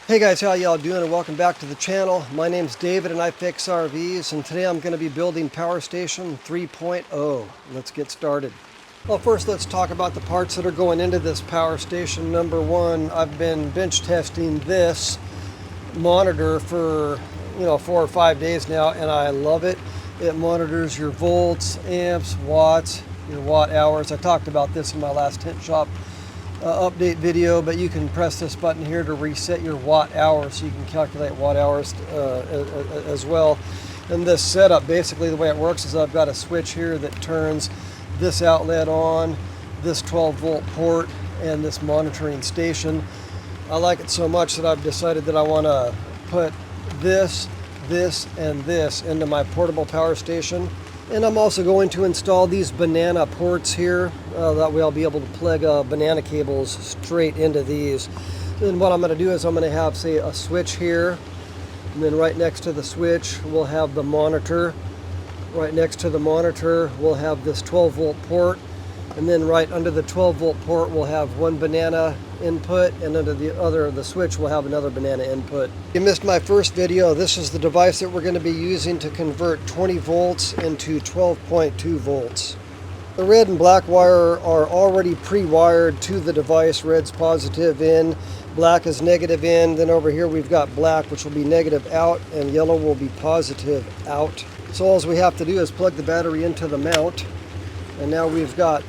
Hey guys, how y'all doing, and welcome back to the channel. My name's David and I fix RVs, and today I'm going to be building Power Station 3.0. Let's get started. Well, first let's talk about the parts that are going into this power station. Number one, I've been bench testing this monitor for 4 or 5 days now, and I love it. It monitors your volts, amps, watts, your watt hours. I talked about this in my last tent shop update video, but you can press this button here to reset your watt hours, so you can calculate watt hours as well. And this setup, basically the way it works is I've got a switch here that turns this outlet on, this 12 volt port, and this monitoring station. I like it so much that I've decided that I want to put this, and this into my portable power station. And I'm also going to install these banana ports here. That way I'll be able to plug banana cables straight into these. And what I'm going to do is I'm going to have, say, a switch here. And then right next to the switch, we'll have the monitor. Right next to the monitor, we'll have this 12 volt port. And then right under the 12 volt port, we'll have one banana input, and under the switch, we'll have another banana input. If you missed my first video, this is the device that we're going to be using to convert 20 volts into 12.2 volts. The red and black wire are already pre-wired to the device. Red's positive in, black is negative in. Then over here we've got black, which will be negative out, and yellow will be positive out. So all we have to do is plug the battery into the mount, and now we've got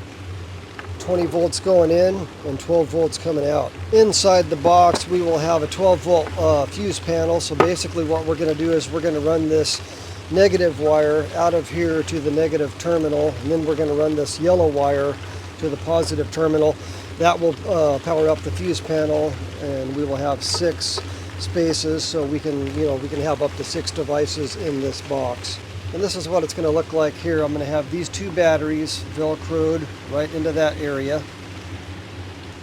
20 volts going in and 12 volts coming out. Inside the box we will have a 12 volt fuse panel. So basically what we're going to do is we're going to run this negative wire out of here to the negative terminal, and then we're going to run this yellow wire to the positive terminal. That will power up the fuse panel, and we will have 6 spaces, so we can have up to 6 devices in this box. And this is what it's going to look like here. I'm going to have these 2 batteries velcroed right into that area.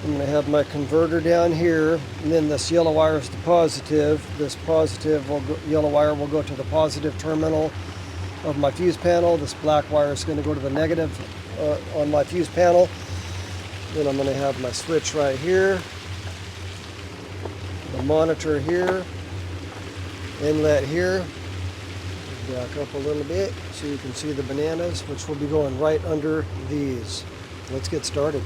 I'm going to have my converter down here, and then this yellow wire is the positive. This yellow wire will go to the positive terminal of my fuse panel. This black wire is going to go to the negative on my fuse panel. Then I'm going to have my switch right here, the monitor here, inlet here. Back up a little bit so you can see the bananas, which will be going right under these. Let's get started.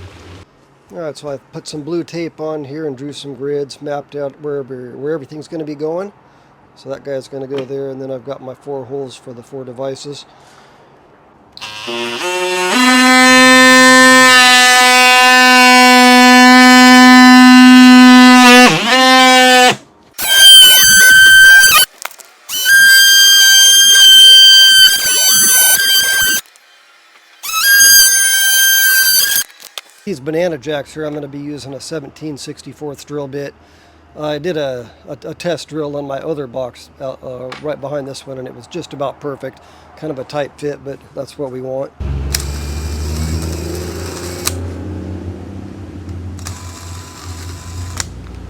Alright, so I put some blue tape on here and drew some grids, mapped out where everything's going to be going. So that guy's going to go there, and then I've got my 4 holes for the 4 devices. These banana jacks here, I'm going to be using a 17/64 drill bit. I did a test drill on my other box right behind this one, and it was just about perfect. Kind of a tight fit, but that's what we want.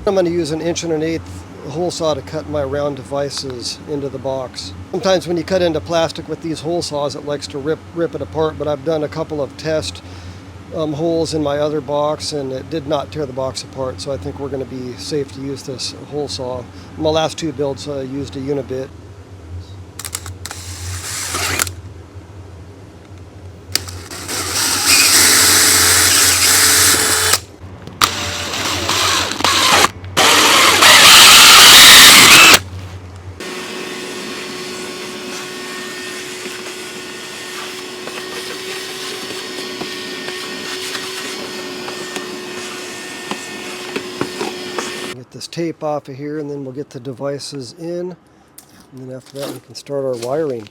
I'm going to use an 1 1/8 hole saw to cut my round devices into the box. Sometimes when you cut into plastic with these hole saws, it likes to rip it apart, but I've done a couple of test holes in my other box, and it did not tear the box apart, so I think we're going to be safe to use this hole saw. My last 2 builds I used a unibit. This tape off of here, and then we'll get the devices in, and then after that we can start our wiring.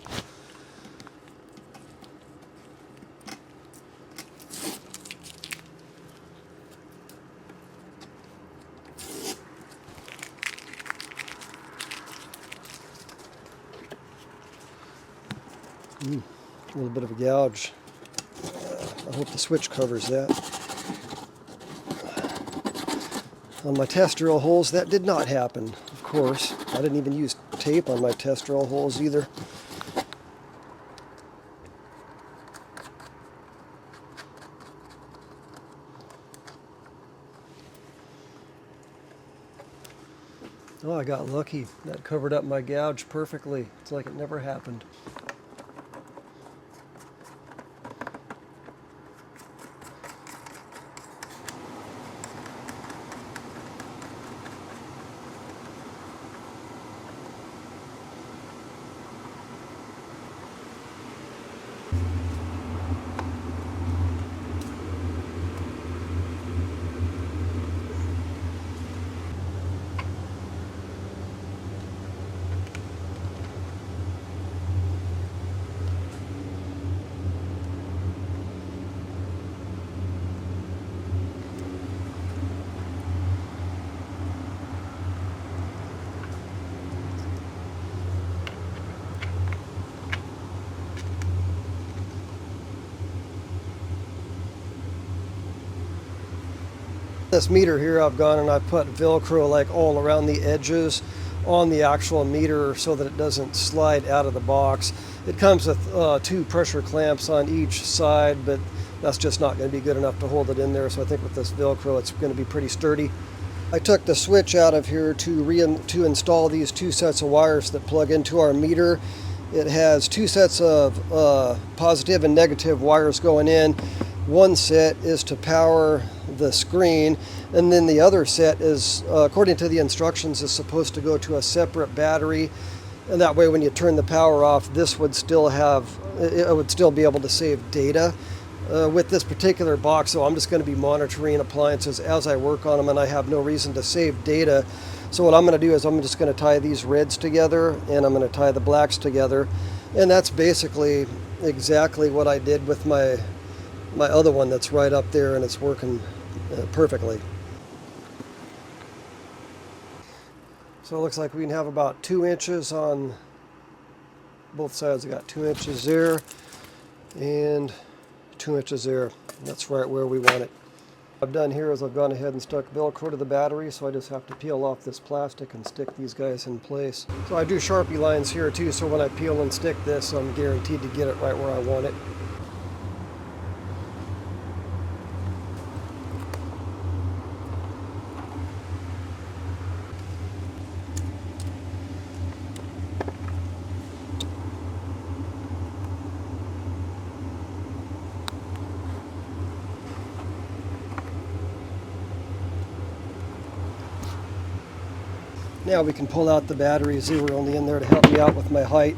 A little bit of a gouge. I hope the switch covers that. On my test drill holes, that did not happen, of course. I didn't even use tape on my test drill holes either. Oh, I got lucky. That covered up my gouge perfectly. It's like it never happened. This meter here, I've gone and I put Velcro like all around the edges on the actual meter so that it doesn't slide out of the box. It comes with 2 pressure clamps on each side, but that's just not going to be good enough to hold it in there. So I think with this Velcro, it's going to be pretty sturdy. I took the switch out of here to install these 2 sets of wires that plug into our meter. It has 2 sets of positive and negative wires going in. One set is to power the screen, and then the other set is, according to the instructions, is supposed to go to a separate battery, and that way when you turn the power off, this would still be able to save data. With this particular box, so I'm just going to be monitoring appliances as I work on them, and I have no reason to save data. So what I'm going to do is I'm just going to tie these reds together, and I'm going to tie the blacks together, and that's basically exactly what I did with my other one that's right up there, and it's working perfectly. So it looks like we can have about 2 inches on both sides. I got 2 inches there and 2 inches there. That's right where we want it. What I've done here is I've gone ahead and stuck Velcro to the battery, so I just have to peel off this plastic and stick these guys in place. So I do Sharpie lines here too, so when I peel and stick this, I'm guaranteed to get it right where I want it. Now we can pull out the batteries. They were only in there to help me out with my height.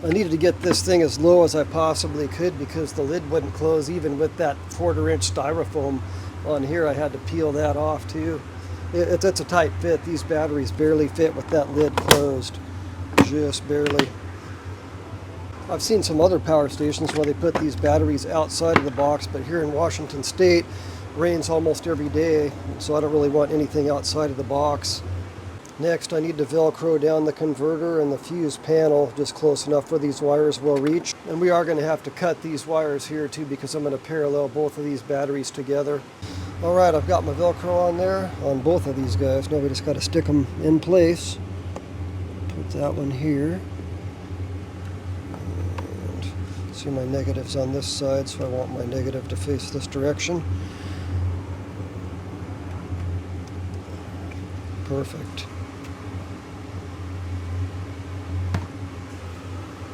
I needed to get this thing as low as I possibly could because the lid wouldn't close even with that 1/4-inch styrofoam on here. I had to peel that off too. It's a tight fit. These batteries barely fit with that lid closed. Just barely. I've seen some other power stations where they put these batteries outside of the box, but here in Washington State, it rains almost every day, so I don't really want anything outside of the box. Next, I need to Velcro down the converter and the fuse panel just close enough where these wires will reach. And we are going to have to cut these wires here too because I'm going to parallel both of these batteries together. All right, I've got my Velcro on there on both of these guys. Now we just got to stick them in place. Put that one here. And see my negatives on this side, so I want my negative to face this direction. Perfect.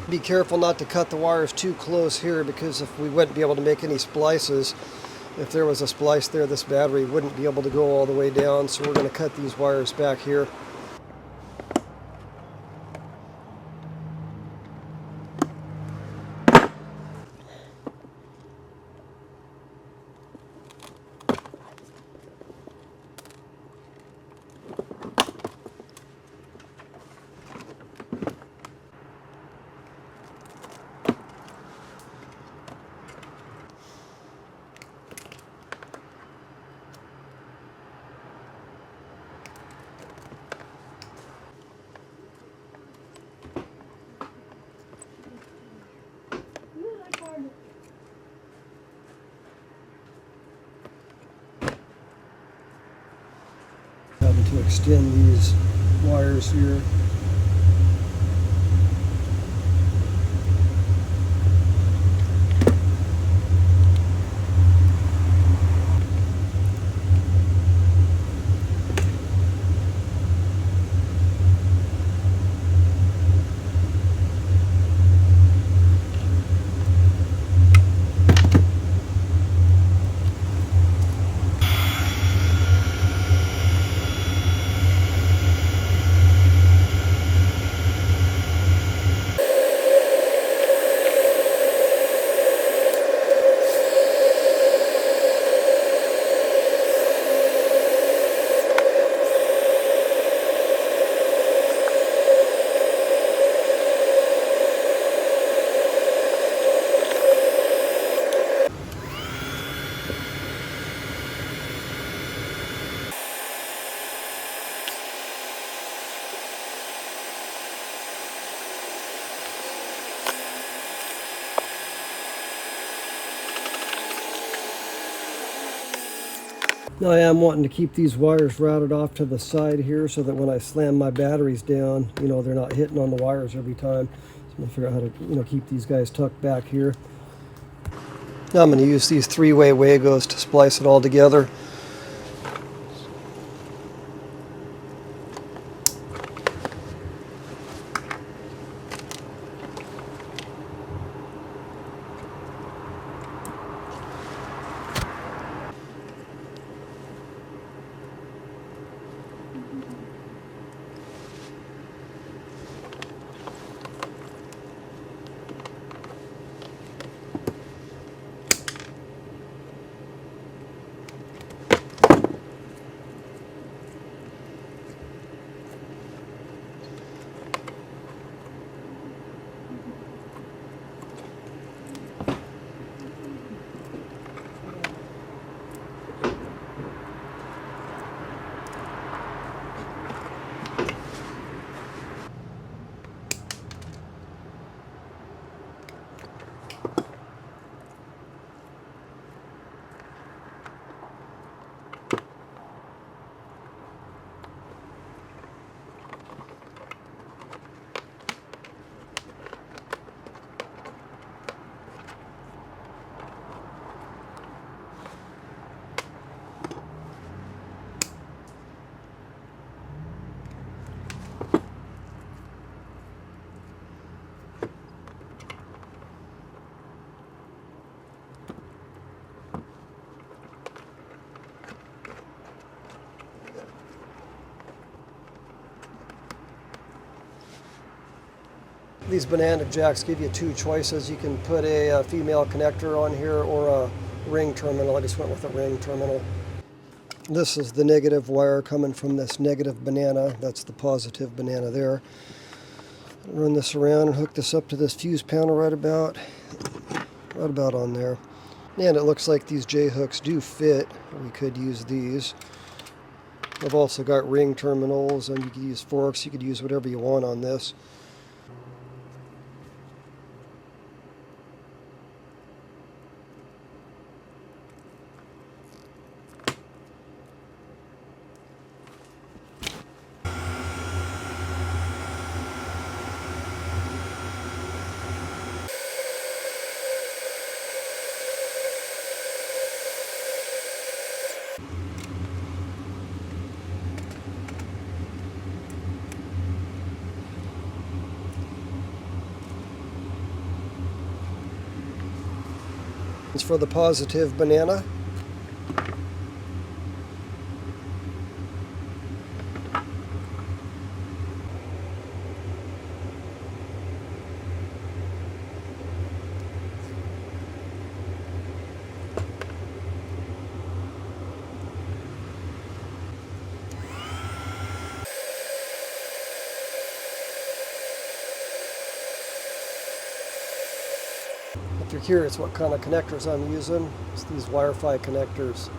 Be careful not to cut the wires too close here because if we wouldn't be able to make any splices, if there was a splice there, this battery wouldn't be able to go all the way down, so we're going to cut these wires back here. Having to extend these wires here. Now I am wanting to keep these wires routed off to the side here so that when I slam my batteries down, you know, they're not hitting on the wires every time. So I'm going to figure out how to, you know, keep these guys tucked back here. Now I'm going to use these three-way Wagos to splice it all together. These banana jacks give you two choices. You can put a female connector on here or a ring terminal. I just went with a ring terminal. This is the negative wire coming from this negative banana. That's the positive banana there. Run this around and hook this up to this fuse panel right about on there. And it looks like these J-hooks do fit. We could use these. I've also got ring terminals, and you could use forks. You could use whatever you want on this. It's for the positive banana. If you're curious what kind of connectors I'm using, it's these Wi-Fi connectors.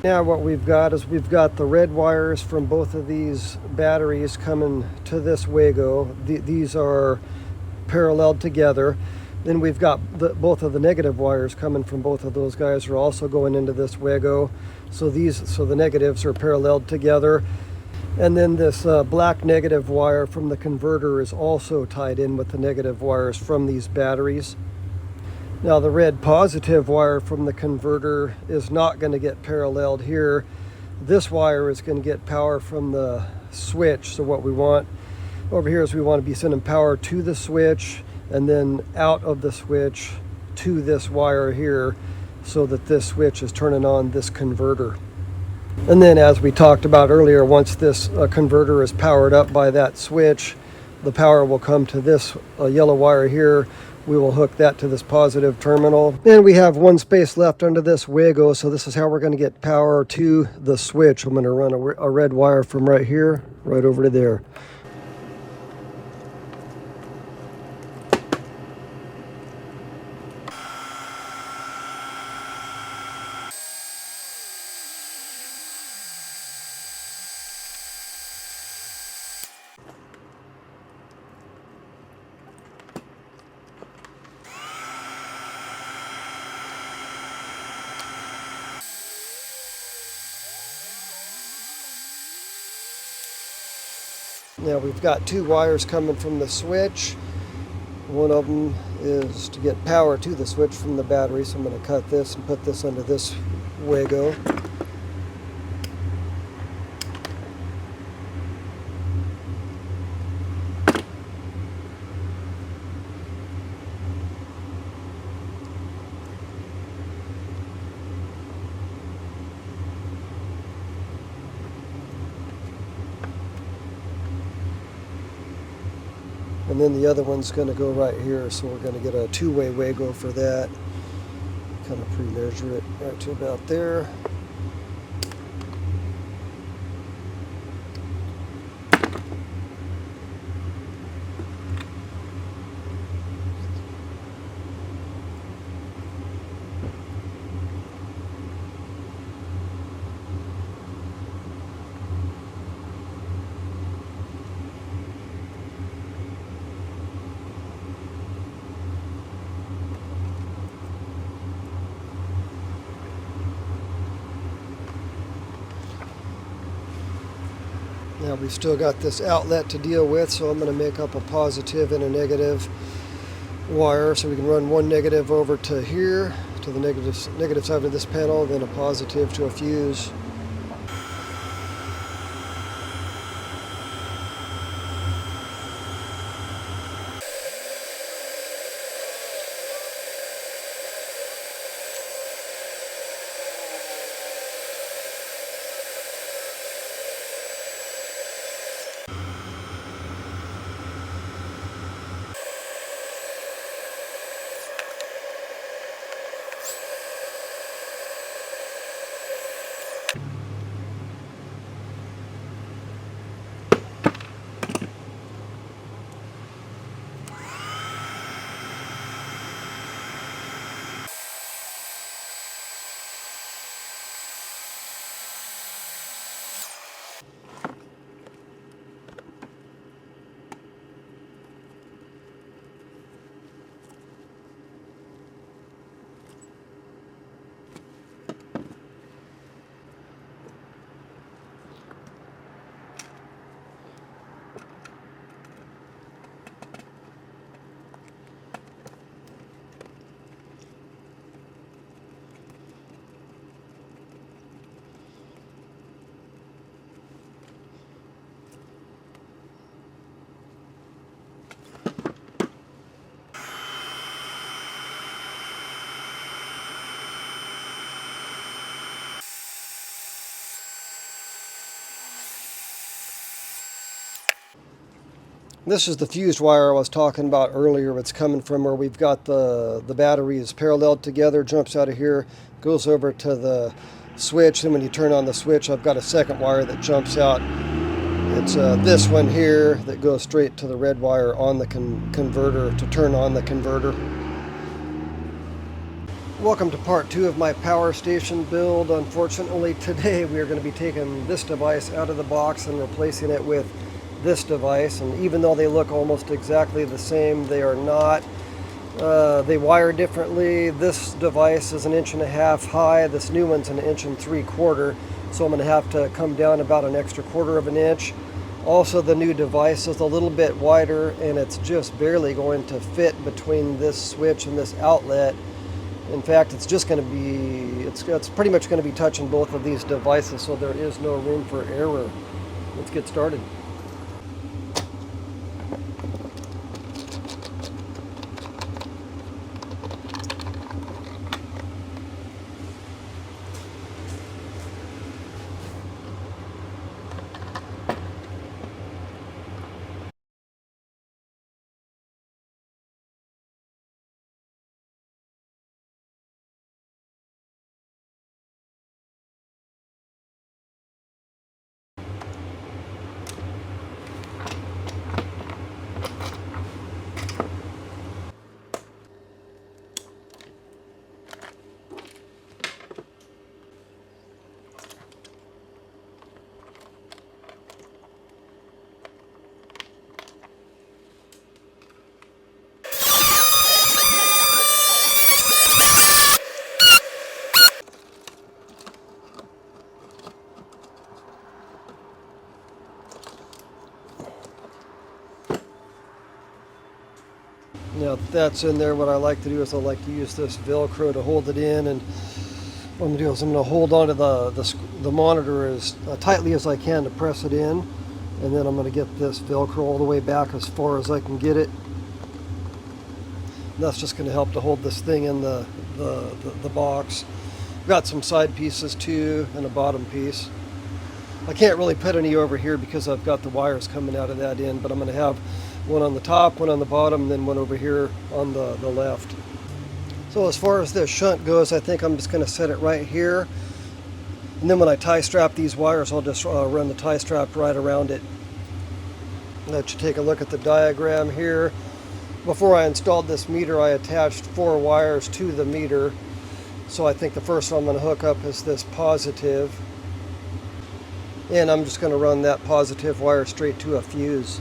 Now what we've got is we've got the red wires from both of these batteries coming to this Wago. These are paralleled together. Then we've got both of the negative wires coming from both of those guys are also going into this Wago. So the negatives are paralleled together. And then this black negative wire from the converter is also tied in with the negative wires from these batteries. Now the red positive wire from the converter is not going to get paralleled here. This wire is going to get power from the switch. So what we want over here is we want to be sending power to the switch and then out of the switch to this wire here so that this switch is turning on this converter. And then as we talked about earlier, once this converter is powered up by that switch, the power will come to this yellow wire here. We will hook that to this positive terminal. And we have one space left under this Wago, so this is how we're going to get power to the switch. I'm going to run a red wire from right here, right over to there. Now we've got two wires coming from the switch. One of them is to get power to the switch from the battery, so I'm going to cut this and put this under this Wago. And then the other one's going to go right here, so we're going to get a two-way Wago for that. Kind of pre-measure it right to about there. Now we've still got this outlet to deal with, so I'm going to make up a positive and a negative wire, so we can run one negative over to here, to the negative side of this panel, then a positive to a fuse. This is the fused wire I was talking about earlier. It's coming from where we've got the batteries paralleled together, jumps out of here, goes over to the switch. Then when you turn on the switch, I've got a second wire that jumps out. It's this one here that goes straight to the red wire on the converter to turn on the converter. Welcome to part 2 of my power station build. Unfortunately, today we are going to be taking this device out of the box and replacing it with this device, and even though they look almost exactly the same, they are not. They wire differently. This device is 1.5 inches high. This new one's 1.75 inches, so I'm going to have to come down about an extra 1/4 inch. Also, the new device is a little bit wider, and it's just barely going to fit between this switch and this outlet. In fact, it's just going to be, it's pretty much going to be touching both of these devices, so there is no room for error. Let's get started. Now that that's in there, what I like to do is I like to use this Velcro to hold it in, and what I'm going to do is I'm going to hold onto the monitor as tightly as I can to press it in, and then I'm going to get this Velcro all the way back as far as I can get it. And that's just going to help to hold this thing in the box. Got some side pieces too, and a bottom piece. I can't really put any over here because I've got the wires coming out of that end, but I'm going to have one on the top, one on the bottom, and then one over here on the left. So as far as this shunt goes, I think I'm just going to set it right here. And then when I tie strap these wires, I'll just run the tie strap right around it. Let you take a look at the diagram here. Before I installed this meter, I attached 4 wires to the meter. So I think the first one I'm going to hook up is this positive. And I'm just going to run that positive wire straight to a fuse.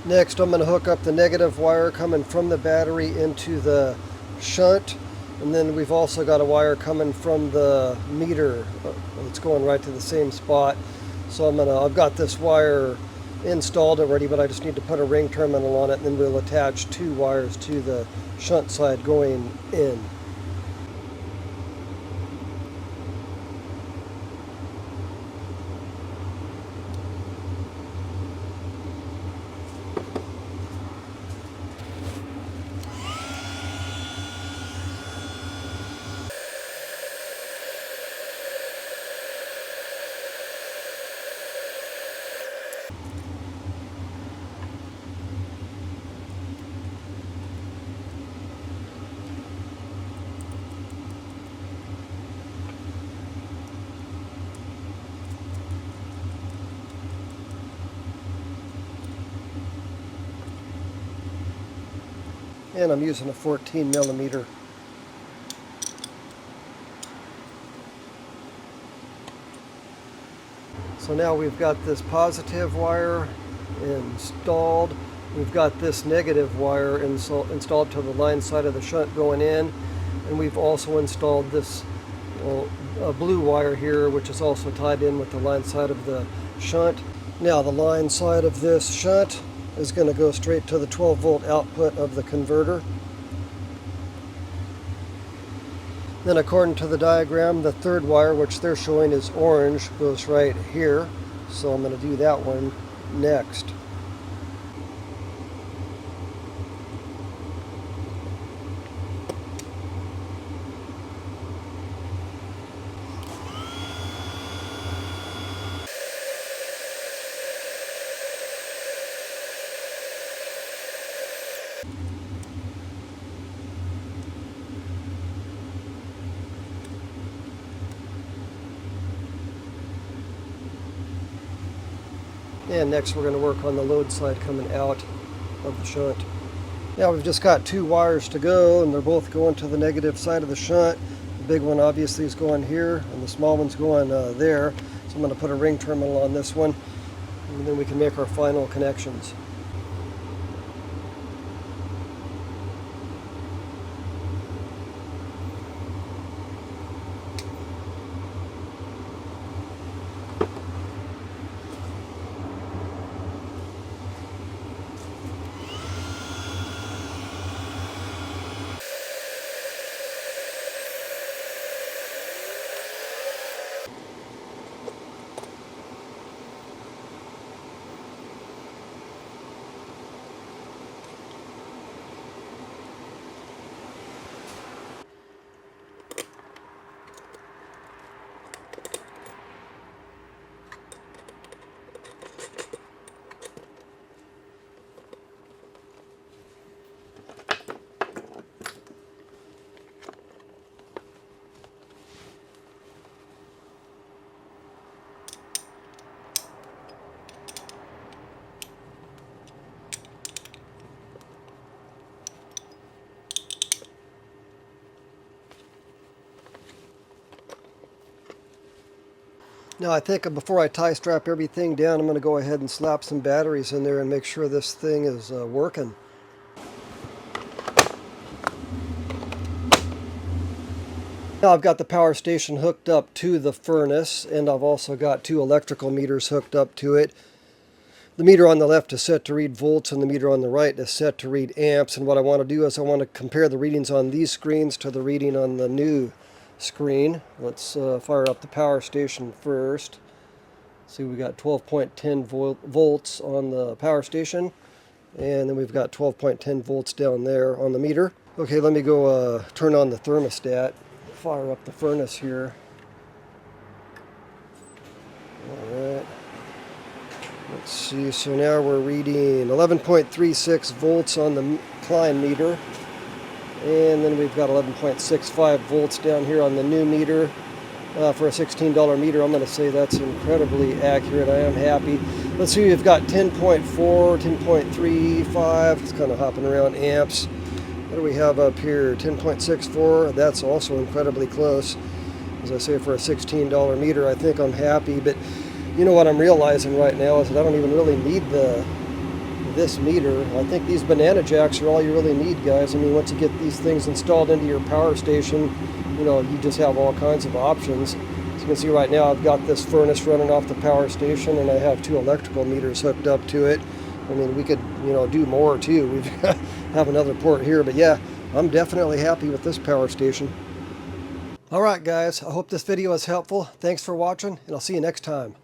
Next, I'm going to hook up the negative wire coming from the battery into the shunt, and then we've also got a wire coming from the meter that's going right to the same spot. So I've got this wire installed already, but I just need to put a ring terminal on it, and then we'll attach 2 wires to the shunt side going in. And I'm using a 14 millimeter. So now we've got this positive wire installed. We've got this negative wire installed to the line side of the shunt going in. And we've also installed this blue wire here, which is also tied in with the line side of the shunt. Now the line side of this shunt is going to go straight to the 12 volt output of the converter. Then according to the diagram, the third wire, which they're showing is orange, goes right here. So I'm going to do that one next. And next we're going to work on the load side coming out of the shunt. Now we've just got 2 wires to go, and they're both going to the negative side of the shunt. The big one obviously is going here, and the small one's going there. So I'm going to put a ring terminal on this one, and then we can make our final connections. Now I think before I tie strap everything down, I'm going to go ahead and slap some batteries in there and make sure this thing is working. Now I've got the power station hooked up to the furnace, and I've also got 2 electrical meters hooked up to it. The meter on the left is set to read volts, and the meter on the right is set to read amps. And what I want to do is I want to compare the readings on these screens to the reading on the new screen. Let's fire up the power station first. See, we got 12.10 volts on the power station, and then we've got 12.10 volts down there on the meter. Okay, let me go turn on the thermostat. Fire up the furnace here. Alright. Let's see, so now we're reading 11.36 volts on the Klein meter. And then we've got 11.65 volts down here on the new meter. For a $16 meter, I'm going to say that's incredibly accurate. I am happy. Let's see, we've got 10.4, 10.35. It's kind of hopping around amps. What do we have up here? 10.64. That's also incredibly close. As I say, for a $16 meter, I think I'm happy. But you know what I'm realizing right now is that I don't even really need this meter. I think these banana jacks are all you really need, guys. I mean, once you get these things installed into your power station, you know, you just have all kinds of options. As you can see right now, I've got this furnace running off the power station, and I have 2 electrical meters hooked up to it. I mean, we could, you know, do more too. We have another port here, but yeah, I'm definitely happy with this power station. All right, guys, I hope this video is helpful. Thanks for watching, and I'll see you next time.